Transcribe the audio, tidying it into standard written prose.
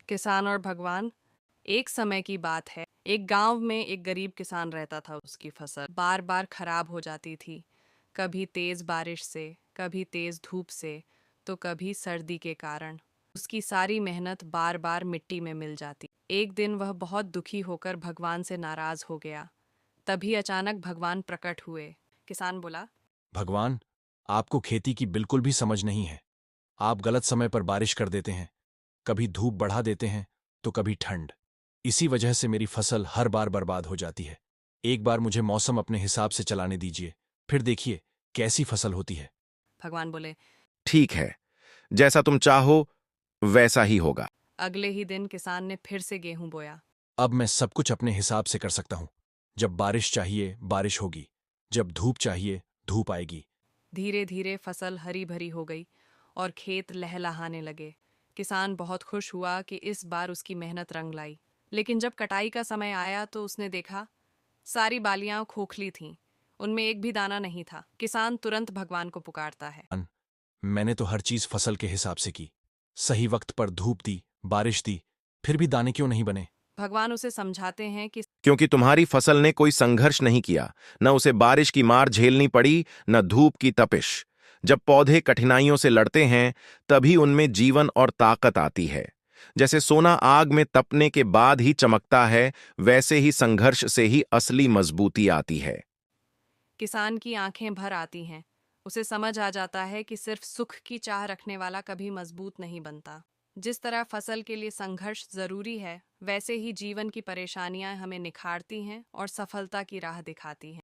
किसान और भगवान। एक समय की बात है, एक गांव में एक गरीब किसान रहता था। उसकी फसल बार बार खराब हो जाती थी, कभी तेज बारिश से, कभी तेज धूप से, तो कभी सर्दी के कारण। उसकी सारी मेहनत बार बार मिट्टी में मिल जाती। एक दिन वह बहुत दुखी होकर भगवान से नाराज हो गया। तभी अचानक भगवान प्रकट हुए। किसान बोला, भगवान, आपको खेती की बिल्कुल भी समझ नहीं है। आप गलत समय पर बारिश कर देते हैं, कभी धूप बढ़ा देते हैं तो कभी ठंड। इसी वजह से मेरी फसल हर बार बर्बाद हो जाती है। एक बार मुझे मौसम अपने हिसाब से चलाने दीजिए, फिर देखिए कैसी फसल होती है। भगवान बोले। ठीक है, जैसा तुम चाहो वैसा ही होगा। अगले ही दिन किसान ने फिर से गेहूं बोया। अब मैं सब कुछ अपने हिसाब से कर सकता हूं। जब बारिश चाहिए बारिश होगी, जब धूप चाहिए धूप आएगी। धीरे धीरे फसल हरी भरी हो गई और खेत लहलहाने लगे। किसान बहुत खुश हुआ कि इस बार उसकी मेहनत रंग लाई। लेकिन जब कटाई का समय आया तो उसने देखा, सारी बालियां खोखली थीं, उनमें एक भी दाना नहीं था। किसान तुरंत भगवान को पुकारता है। मैंने तो हर चीज फसल के हिसाब से की, सही वक्त पर धूप दी, बारिश दी, फिर भी दाने क्यों नहीं बने? भगवान उसे समझाते हैं कि क्योंकि तुम्हारी फसल ने कोई संघर्ष नहीं किया, न उसे बारिश की मार झेलनी पड़ी, न धूप की तपिश। जब पौधे कठिनाइयों से लड़ते हैं, तभी उनमें जीवन और ताकत आती है। जैसे सोना आग में तपने के बाद ही चमकता है, वैसे ही संघर्ष से ही असली मजबूती आती है। किसान की आंखें भर आती हैं। उसे समझ आ जाता है कि सिर्फ सुख की चाह रखने वाला कभी मजबूत नहीं बनता। जिस तरह फसल के लिए संघर्ष जरूरी है, वैसे ही जीवन की परेशानियां हमें निखारती हैं और सफलता की राह दिखाती हैं।